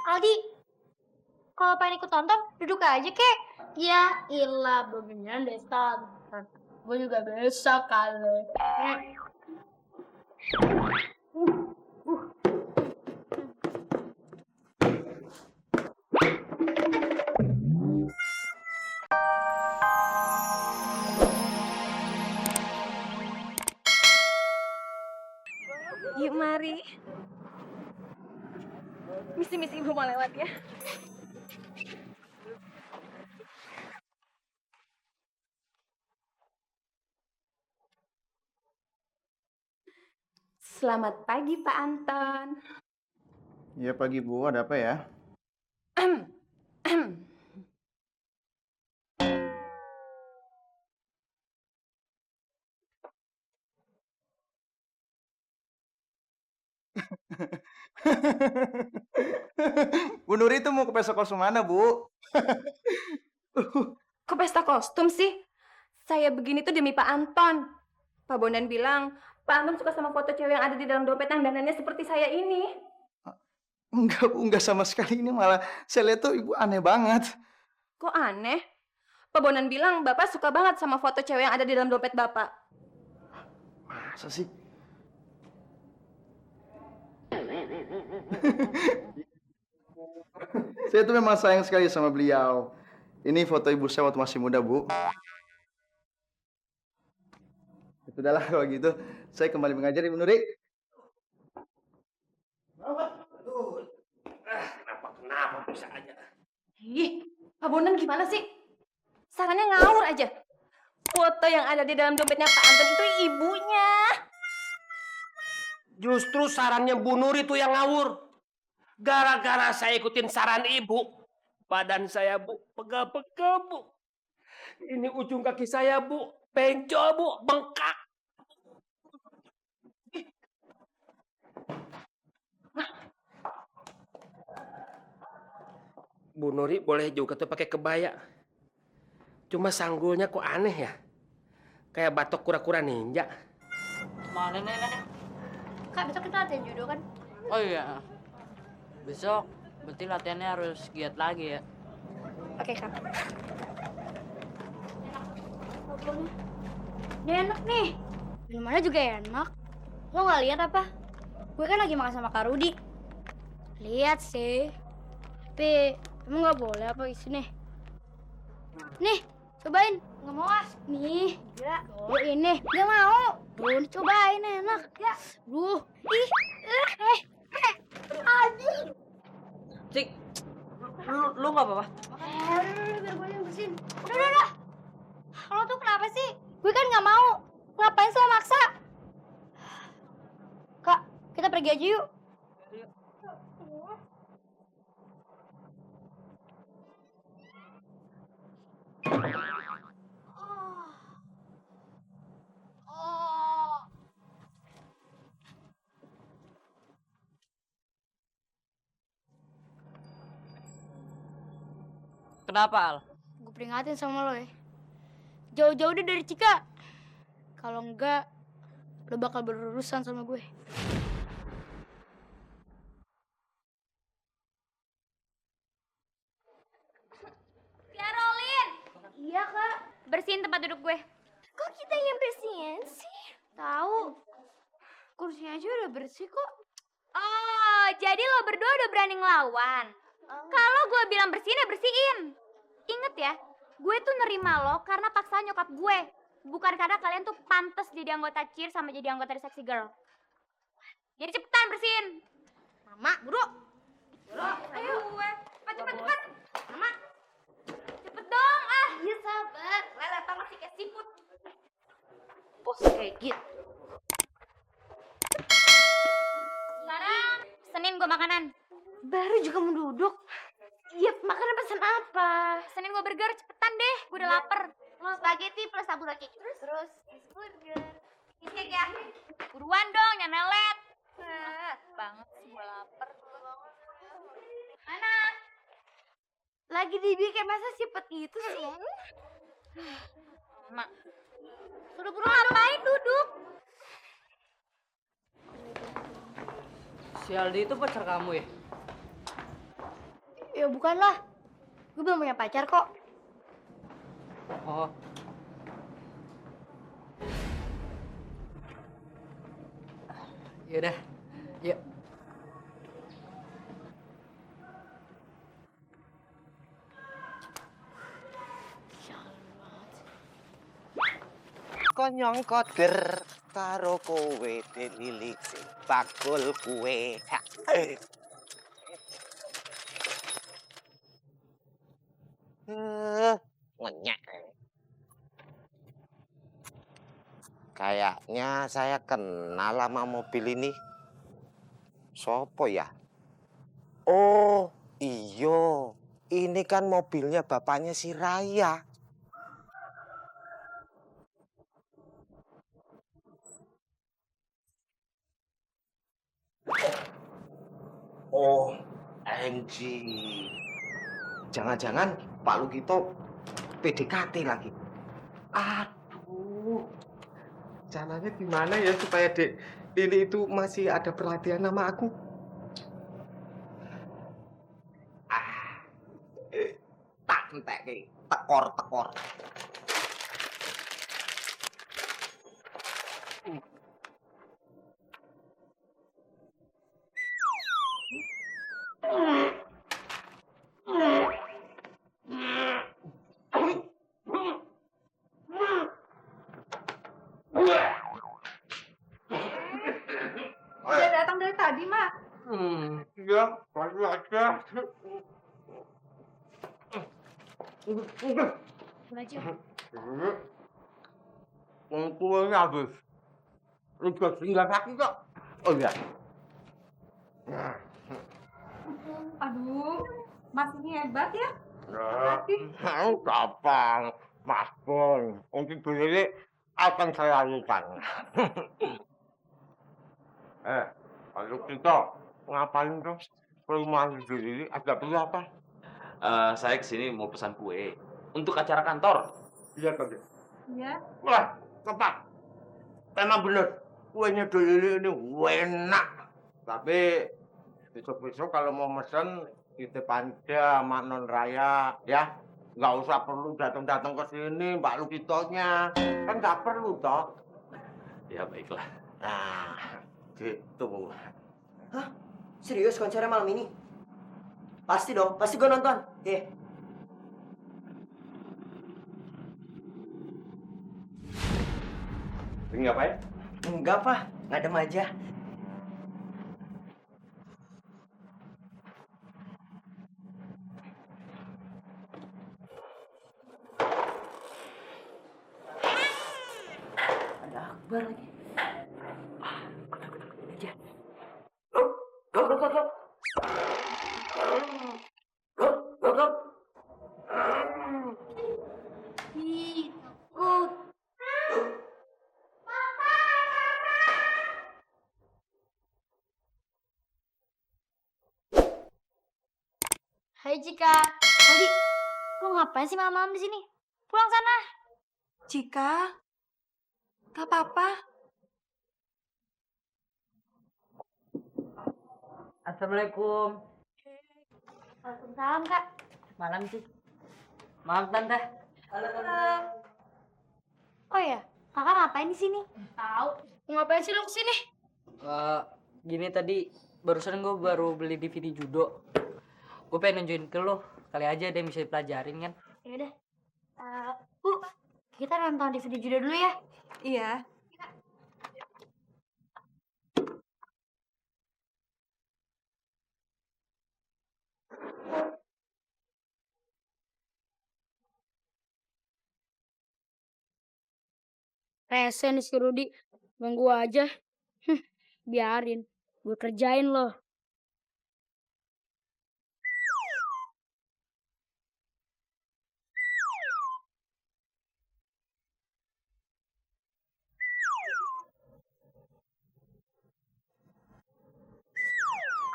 Aldi, kalau pengen ikut tonton, duduk aja kek. Ya, ilah, beneran deh, Stan. Gue juga bisa kali. Yuk mari. Misi ibu mau lewat ya. Selamat pagi Pak Anton. Iya pagi Bu, ada apa ya? Bu Nuri itu mau ke pesta kostum mana, Bu? Kok pesta kostum sih? Saya begini tuh demi Pak Anton. Pak Bondan bilang, Pak Anton suka sama foto cewek yang ada di dalam dompet yang dandannya seperti saya ini. Enggak, Bu, enggak sama sekali. Ini malah saya lihat tuh Ibu aneh banget. Kok aneh? Pak Bondan bilang Bapak suka banget sama foto cewek yang ada di dalam dompet Bapak. Masa sih? Saya tuh memang sayang sekali sama beliau. Ini foto ibu saya waktu masih muda, Bu. Sudahlah kalau gitu, saya kembali mengajar Ibu Nuri. Kenapa bisa aja? Ih, Pak Bondan gimana sih? Sarannya ngawur aja. Foto yang ada di dalam dompetnya Pak Anton itu ibunya. Justru sarannya Bu Nur itu yang ngawur. Gara-gara saya ikutin saran ibu, badan saya Bu pegel-pegel Bu. Ini ujung kaki saya Bu, benjol Bu, bengkak. Bu Nuri boleh juga tuh pakai kebaya. Cuma sanggulnya kok aneh ya? Kayak batok kura-kura ninja. Mana nih? Kak, besok kita latihan judo kan? Oh iya. Besok berarti latihannya harus giat lagi ya. Oke, Kak. Ini enak nih. Minumannya juga enak. Lo nggak lihat apa? Gue kan lagi makan sama Kak Rudi. Lihat sih. Tapi emang nggak boleh apa isinya? Nih, cobain. Nggak mau ah. Nih, ya. Oh ini. Nggak mau. Tuh, cobain enak. Ya. Ih. Aduh. Cik, lu nggak apa-apa? Udah, biar gue yang bersihin. Udah. Lo tuh kenapa sih? Gue kan nggak mau. Ngapain sih lo maksa? Kak, kita pergi aja yuk. Kenapa Al? Gue peringatin sama lo ya. Jauh-jauh deh dari Cika. Kalau enggak, lo bakal berurusan sama gue. Tiarolin, Iya, Kak. bersihin tempat duduk gue. Kok kita yang bersihin sih? Tahu. Kursinya aja udah bersih kok. Oh, jadi lo berdua udah berani ngelawan. Kalau gue bilang bersihin ya bersihin. Ingat ya, gue tuh nerima lo karena paksaan nyokap gue. Bukan karena kalian tuh pantas jadi anggota cheer sama jadi anggota di Sexy Girl. Jadi cepetan bersihin. Mama, buru. Ayo. Gue. Cepet. Mama. Cepet dong, ah. Iya, sabar. Lelet banget sih kayak siput. Bos kayak gitu. Sekarang pesenin gue makanan. Baru juga mau duduk. Iya, makanan pesan apa? Pesenin gue burger, cepetan deh. Gue udah lapar. Spaghetti plus tabur lagi. Terus burger. Isi ya. Buruan dong, jangan melet. Banget sih gue lapar. Mana? Lagi dibikin masa cepet itu sih? Mak. Buru-buru ngapain duduk? Si Aldi itu pacar kamu ya? Ya bukan lah. Gue belum punya pacar kok. Oh, yaudah, yuk. Konyong koder karo kowe dililik sing bakul kuwe. Ngenyek. Kayaknya saya kenal sama mobil ini. Sopo ya? Oh, iyo. Ini kan mobilnya bapaknya si Raya. Oh, Angie. Jangan-jangan Pak Lukito PDKT lagi. Aduh. Caranya gimana ya supaya Dek Lili itu masih ada perhatian sama aku? Tak entek ki, tekor-tekor. Udah datang dari tadi, Mak. Ya, baru aja. Kuenya habis. Udah tinggal kaki kok. Oh iya. Aduh, Mas ini hebat ya. Gampang, Mas Bon. Untuk beli akan saya lakukan. Kalau kita ngapain tuh? Perumahan sendiri ada perlu apa? Saya kesini mau pesan kue untuk acara kantor. Iya kan? Iya. Wah, tepat. Memang bener. Kuenya dulu ini enak. Tapi besok-besok kalau mau mesen kita panja sama Non Raya, ya. Nggak usah perlu datang-datang ke sini, Mbak Lukitonya. Kan nggak perlu, toh. Ya baiklah. Nah, gitu. Serius konsernya malam ini? Pasti dong, pasti gue nonton. Ini ngapain? Enggak, Pak. Ngadem aja. Ada Akbar lagi. Aja. Go. Ih, takut. Hai Cika. Aldi, lo ngapain sih malam-malam di sini? Pulang sana. Cika, gak apa-apa. Assalamualaikum. Waalaikumsalam, Kak. Malam sih. Malam Tante. Oh ya, Kakak ngapain di sini? Tahu. Ngapain sih lo kesini? Gini tadi barusan gue baru beli DVD judo. Gue pengen nunjukin ke lo, kali aja ada yang bisa dipelajarin kan. Yaudah. Bu, kita nonton DVD judo dulu ya. Iya. Rese nih si Rudi. Ganggu aja. Biarin. Gue kerjain loh.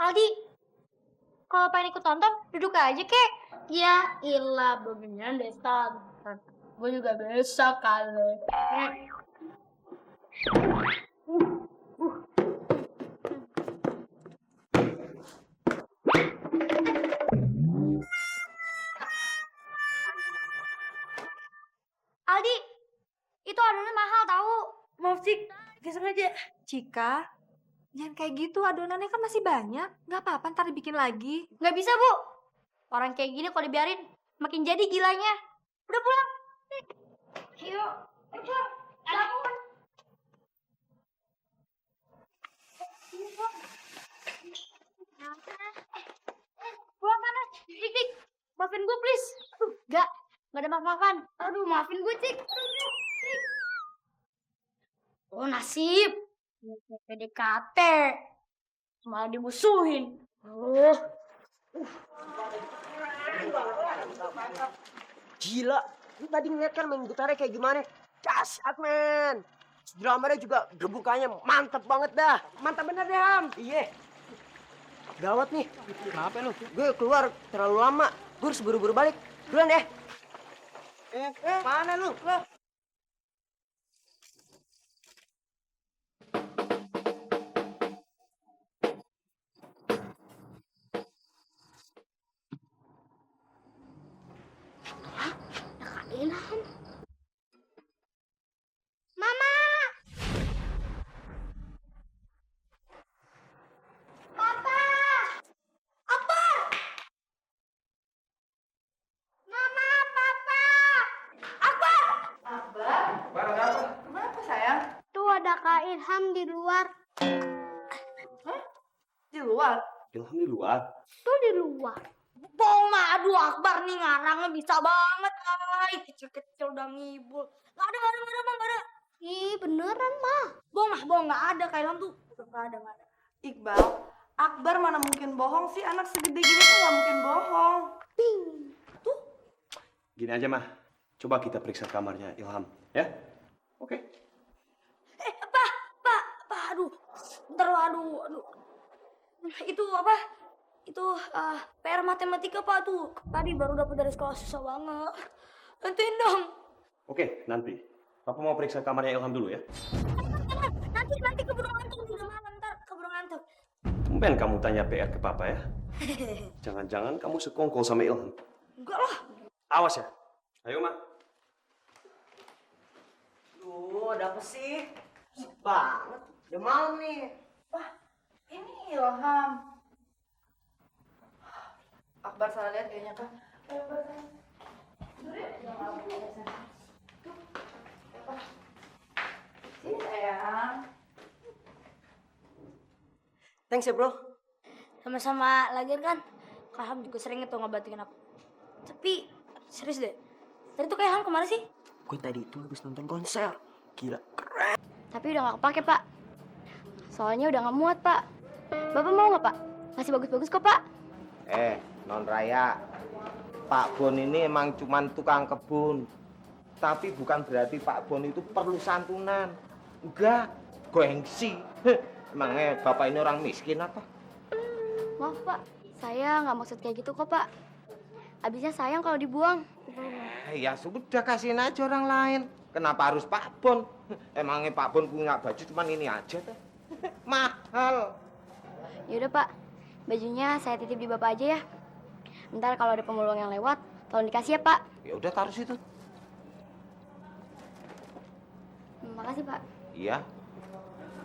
Aldi, kalau pengen ikut tonton, duduk aja kek. Ya ilah, beneran deh, gue juga bisa kali. itu adonannya mahal tahu. Maaf, Cik. Gak sengaja. Cika, jangan kayak gitu. Adonannya kan masih banyak. Gak apa-apa, ntar dibikin lagi. Nggak bisa, Bu. Orang kayak gini kalau dibiarin makin jadi gilanya. Udah pulang. Yuk. Pulang. Lakukan. Pulang sana. Dik. Maafin gue, please. Nggak ada maaf-maafan. Aduh, maafin gue, Cik. Oh, nasib. PDKT. Malah dimusuhin. Gila, lu tadi ngeliat kan main gitarnya kayak gimana? Dahsyat, men. Drummernya juga gebukannya mantep banget dah. Mantap bener deh, Ham. Iya. Gawat nih. Kenapa lu? Gue keluar terlalu lama. Gue harus buru-buru balik. Duluan deh. Mana lu? Ilham. Mama. Papa. Apa? Mama, Papa. Akbar. Kenapa, sayang? Tuh ada Kak Ilham di luar. Di luar? Ilham di luar. Tuh di luar. Bohong mah, aduh Akbar nih ngarangnya bisa banget. Ay, kecil-kecil udah ngibul. Nggak ada, Bang, nggak ada. Ih, beneran mah. Bohong, nggak ada. Kak Ilham tuh nggak ada. Iqbal, Akbar mana mungkin bohong sih? Anak segede gini tuh nggak mungkin bohong. Ping. Gini aja, Mah. Coba kita periksa kamarnya Ilham, ya? Oke. Pak, aduh. Bentar, aduh. Itu apa? Itu PR matematika, Pak, tuh. Tadi baru dapat dari sekolah, susah banget. Bantuin dong. Oke, nanti. Papa mau periksa kamarnya Ilham dulu ya. Nanti keburu ngantuk, udah malam, ntar keburu ngantuk. Tumben kamu tanya PR ke Papa ya. Jangan-jangan kamu sekongkol sama Ilham. Enggak lah. Awas ya. Ayo, Mak. Duh, ada apa sih? Sip banget. Udah malam nih. Ini Ilham. Akbar salah lihat kayaknya kan. Sini sayang. Thanks ya, bro. Sama-sama, lagian kan Kak Ilham juga sering itu ngebantuin aku. Tapi serius deh, tadi tuh Kak Ilham kemana sih? Gue tadi itu habis nonton konser. Gila. Tapi udah gak kepake, Pak. Soalnya udah gak muat, Pak. Bapak mau gak, Pak? Masih bagus-bagus kok, Pak. Non Raya, Pak Bon ini emang cuman tukang kebun. Tapi bukan berarti Pak Bon itu perlu santunan. Enggak, gengsi. Emangnya Bapak ini orang miskin apa? Maaf, Pak. Saya nggak maksud kayak gitu kok, Pak. Abisnya sayang kalau dibuang. Ya sudah, kasihin aja orang lain. Kenapa harus Pak Bon? Emangnya Pak Bon punya baju cuman ini aja tuh. Mahal. Yaudah, Pak. Bajunya saya titip di Bapak aja ya. Ntar kalau ada pemulung yang lewat, tolong dikasih ya, Pak. Ya udah taruh situ. Makasih, Pak. Iya.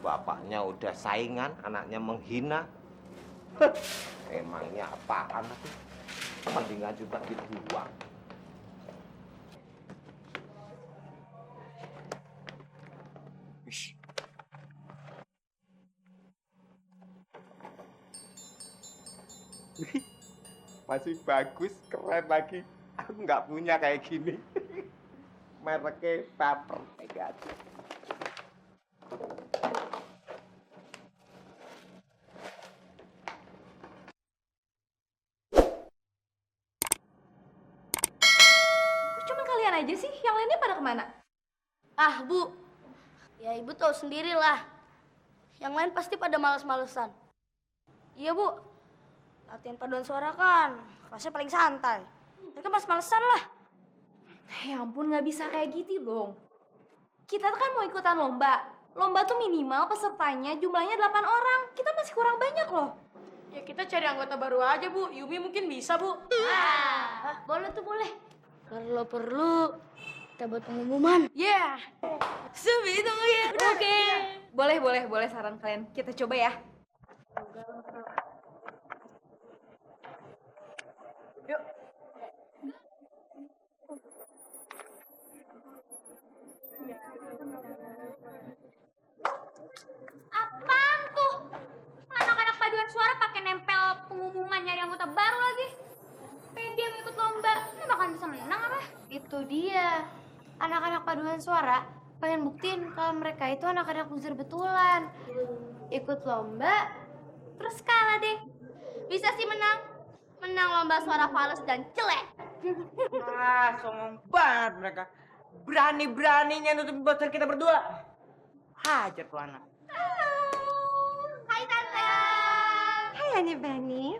Bapaknya udah saingan, anaknya menghina. Emangnya apaan tuh? Mendingan juga dibuang. Masih bagus, keren lagi. Aku nggak punya kayak gini. Mereknya paper Pegasus. Kok cuma kalian aja sih? Yang lainnya pada kemana? Ah, Bu. Ya, Ibu tahu sendirilah. Yang lain pasti pada males-malesan. Iya, Bu. Latihan paduan suara kan kelasnya paling santai. Mereka males-malesan lah. Ya ampun, nggak bisa kayak gitu dong. Kita tuh kan mau ikutan lomba. Lomba tuh minimal pesertanya jumlahnya 8 orang. Kita masih kurang banyak loh. Ya kita cari anggota baru aja, Bu. Yumi mungkin bisa, Bu. Boleh tuh, boleh. Kalau perlu kita buat pengumuman. Yeah. Sebi tunggu ya. Oke. Boleh saran kalian. Kita coba ya. Yuk. Apaan tuh? Anak-anak paduan suara pakai nempel pengumuman nyari anggota baru lagi. Pede mau ikut lomba, ini bakalan bisa menang apa? Itu dia. Anak-anak paduan suara pengen buktiin kalau mereka itu anak-anak loser betulan. Ikut lomba, Terus kalah deh. Bisa sih menang. Menang lomba suara fals dan jelek. Ah, songong banget mereka. Berani-beraninya nutupin poster kita berdua. Hajar tuh anak. Hai Tante. hai Ani Bani.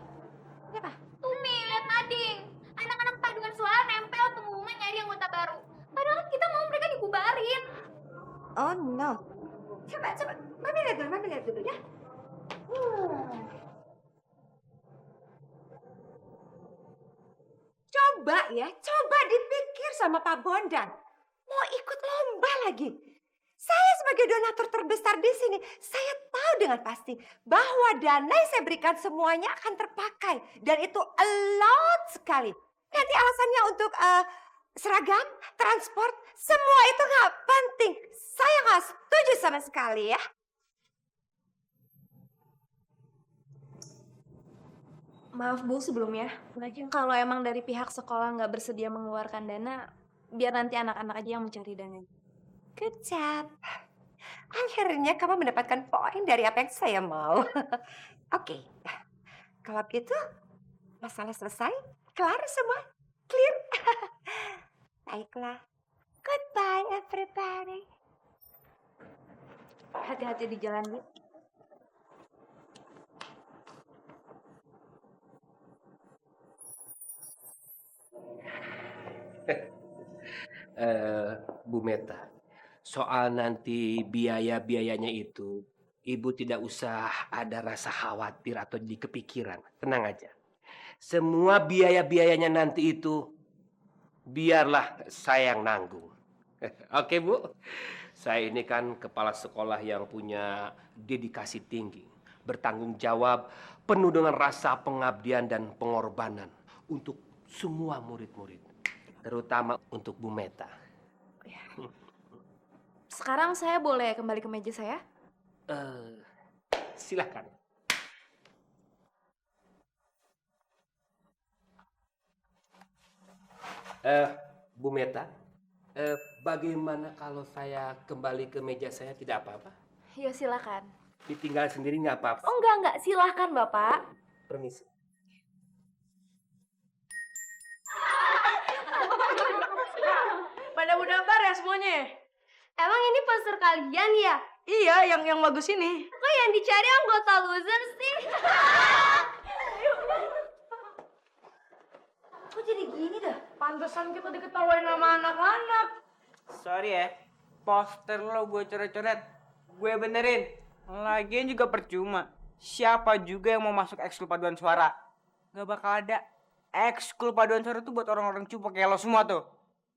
Kenapa? Tumi, lihat Mading. Anak-anak paduan suara nempel pengumuman nyari anggota baru. Padahal kita mau mereka dibubarin. Oh no. Coba. Mami lihat dulu ya. Coba dipikir sama Pak Bondan. Mau ikut lomba lagi. Saya sebagai donatur terbesar di sini, saya tahu dengan pasti bahwa dana yang saya berikan semuanya akan terpakai. Dan itu a lot sekali. Nanti alasannya untuk seragam, transport, semua itu nggak penting. Saya nggak setuju sama sekali ya. Maaf Bu sebelumnya. Kalau emang dari pihak sekolah nggak bersedia mengeluarkan dana, biar nanti anak-anak aja yang mencari dana. Good job. Akhirnya kamu mendapatkan poin dari apa yang saya mau. Oke. Kalau gitu, masalah selesai. Kelar semua. Clear. Baiklah. Goodbye everybody. Hati-hati di jalan ya. Bu Meta, soal nanti biaya-biayanya itu, Ibu tidak usah ada rasa khawatir atau di kepikiran. Tenang aja. Semua biaya-biayanya nanti itu, biarlah saya yang nanggung. Oke Bu, saya ini kan kepala sekolah yang punya dedikasi tinggi, bertanggung jawab, penuh dengan rasa pengabdian dan pengorbanan untuk semua murid-murid, terutama untuk Bu Meta. Sekarang saya boleh kembali ke meja saya? Silakan. Bu Meta, bagaimana kalau saya kembali ke meja saya tidak apa-apa? Iya silakan. Ditinggal sendiri nggak apa-apa? Oh enggak, silahkan Bapak. Permisi. Pada udah bar ya semuanya? Emang ini poster kalian ya? Iya, yang bagus ini. Kok yang dicari anggota loser sih? Kok jadi gini dah? Pantesan kita diketawain sama anak-anak. Sorry ya, poster lo gue coret-coret. Gue benerin. Lagian juga percuma. Siapa juga yang mau masuk ekskul paduan suara? Gak bakal ada. Ekskul paduan suara tuh buat orang-orang cupu kayak lo semua tuh.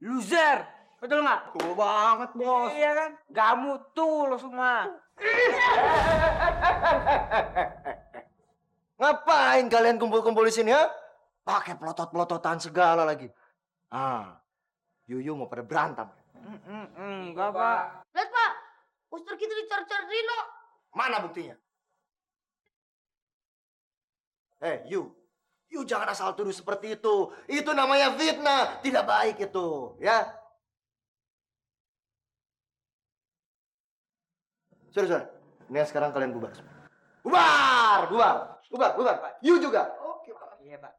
Loser! Betul nggak? Cool banget, Bos. Iya kan? Gak mutu lo semua. Ngapain kalian kumpul-kumpul di sini, ha? Pakai pelotot-pelototan segala lagi. Ah, Yuyu mau pada berantem. Enggak, Pak. Lihat Pak, poster kita dicor-cor Rino. Mana buktinya? You jangan asal tuduh seperti itu. Itu namanya fitnah, tidak baik itu, ya. Sudah. Ini sekarang kalian bubar semua. Bubar. You juga. Oke, Pak. Iya, Pak.